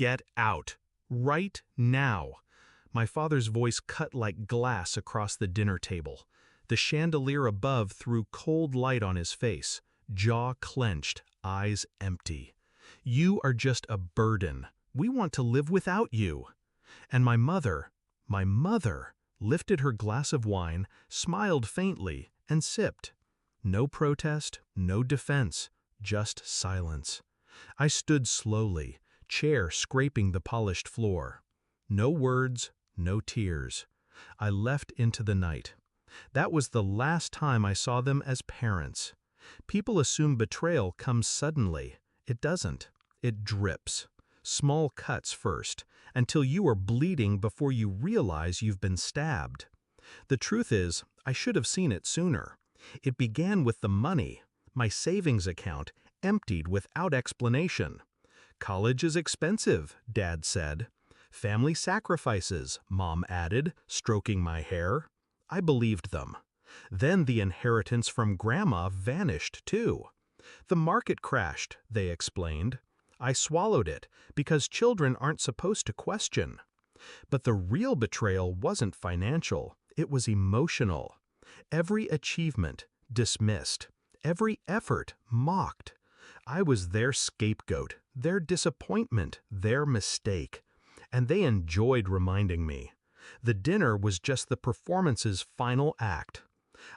Get out. Right now. My father's voice cut like glass across the dinner table. The chandelier above threw cold light on his face, jaw clenched, eyes empty. You are just a burden. We want to live without you. And my mother, lifted her glass of wine, smiled faintly, and sipped. No protest, no defense, just silence. I stood slowly, chair scraping the polished floor. No words, no tears. I left into the night. That was the last time I saw them as parents. People assume betrayal comes suddenly. It doesn't. It drips. Small cuts first, until you are bleeding before you realize you've been stabbed. The truth is, I should have seen it sooner. It began with the money. My savings account emptied without explanation. College is expensive, Dad said. Family sacrifices, Mom added, stroking my hair. I believed them. Then the inheritance from Grandma vanished too. The market crashed, they explained. I swallowed it, because children aren't supposed to question. But the real betrayal wasn't financial, it was emotional. Every achievement dismissed, every effort mocked. I was their scapegoat, their disappointment, their mistake. And they enjoyed reminding me. The dinner was just the performance's final act.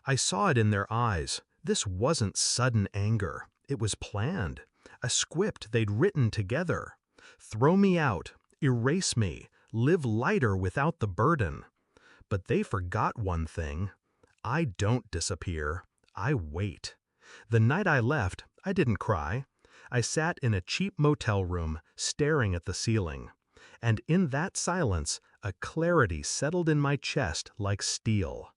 I saw it in their eyes. This wasn't sudden anger. It was planned. A script they'd written together. Throw me out, erase me, live lighter without the burden. But they forgot one thing. I don't disappear. I wait. The night I left, I didn't cry. I sat in a cheap motel room, staring at the ceiling. And in that silence, a clarity settled in my chest like steel.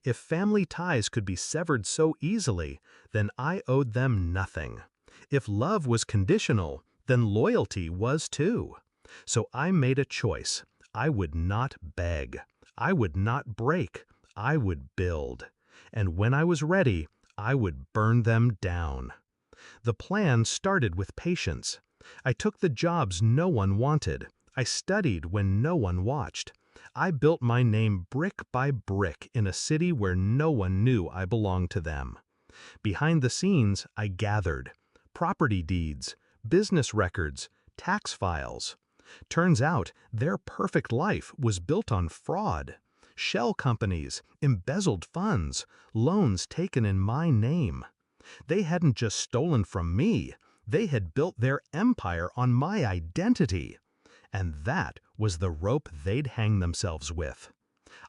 If family ties could be severed so easily, then I owed them nothing. If love was conditional, then loyalty was too. So I made a choice. I would not beg. I would not break. I would build. And when I was ready, I would burn them down. The plan started with patience. I took the jobs no one wanted. I studied when no one watched. I built my name brick by brick in a city where no one knew I belonged to them. Behind the scenes, I gathered property deeds, business records, tax files. Turns out their perfect life was built on fraud. Shell companies, embezzled funds, loans taken in my name. They hadn't just stolen from me, they had built their empire on my identity. And that was the rope they'd hang themselves with.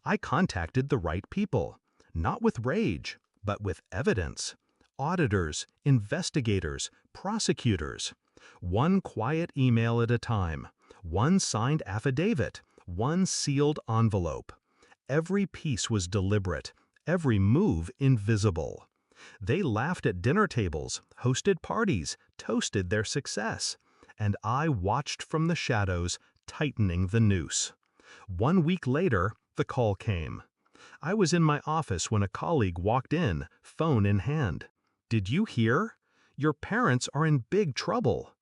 I contacted the right people, not with rage, but with evidence. Auditors, investigators, prosecutors. One quiet email at a time, one signed affidavit, one sealed envelope. Every piece was deliberate, every move invisible. They laughed at dinner tables, hosted parties, toasted their success. And I watched from the shadows, tightening the noose. 1 week later, the call came. I was in my office when a colleague walked in, phone in hand. "Did you hear? Your parents are in big trouble."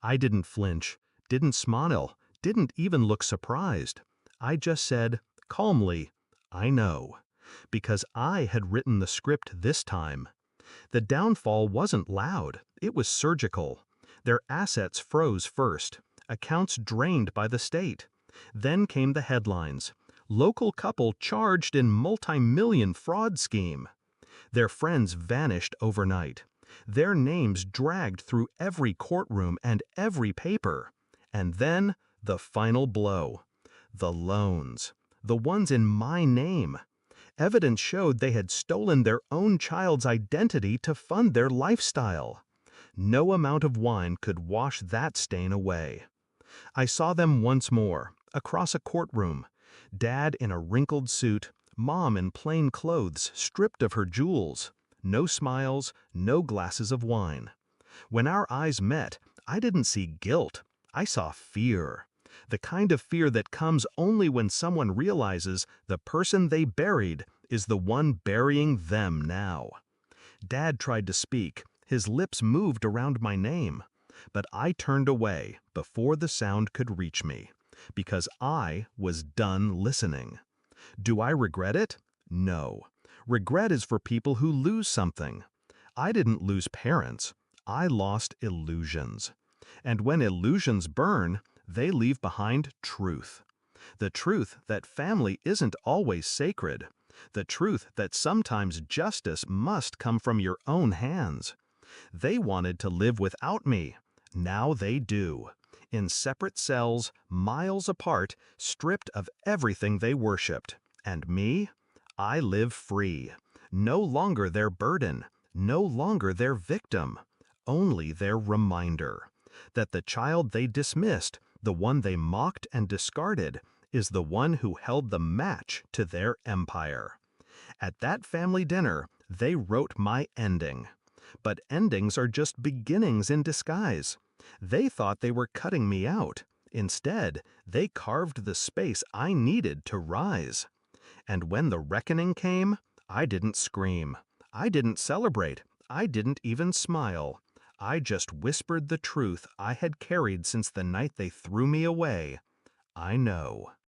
I didn't flinch, didn't smile, didn't even look surprised. I just said, calmly, "I know." Because I had written the script this time. The downfall wasn't loud, it was surgical. Their assets froze first, accounts drained by the state. Then came the headlines. Local couple charged in multi-million fraud scheme. Their friends vanished overnight. Their names dragged through every courtroom and every paper. And then, the final blow. The loans. The ones in my name. Evidence showed they had stolen their own child's identity to fund their lifestyle. No amount of wine could wash that stain away. I saw them once more, across a courtroom. Dad in a wrinkled suit, Mom in plain clothes, stripped of her jewels. No smiles, no glasses of wine. When our eyes met, I didn't see guilt. I saw fear. The kind of fear that comes only when someone realizes the person they buried is the one burying them now. Dad tried to speak. His lips moved around my name. But I turned away before the sound could reach me, because I was done listening. Do I regret it? No. Regret is for people who lose something. I didn't lose parents. I lost illusions. And when illusions burn, they leave behind truth. The truth that family isn't always sacred. The truth that sometimes justice must come from your own hands. They wanted to live without me. Now they do. In separate cells, miles apart, stripped of everything they worshipped. And me? I live free. No longer their burden. No longer their victim. Only their reminder. That the child they dismissed, the one they mocked and discarded, is the one who held the match to their empire. At that family dinner, they wrote my ending. But endings are just beginnings in disguise. They thought they were cutting me out. Instead, they carved the space I needed to rise. And when the reckoning came, I didn't scream. I didn't celebrate. I didn't even smile. I just whispered the truth I had carried since the night they threw me away. I know.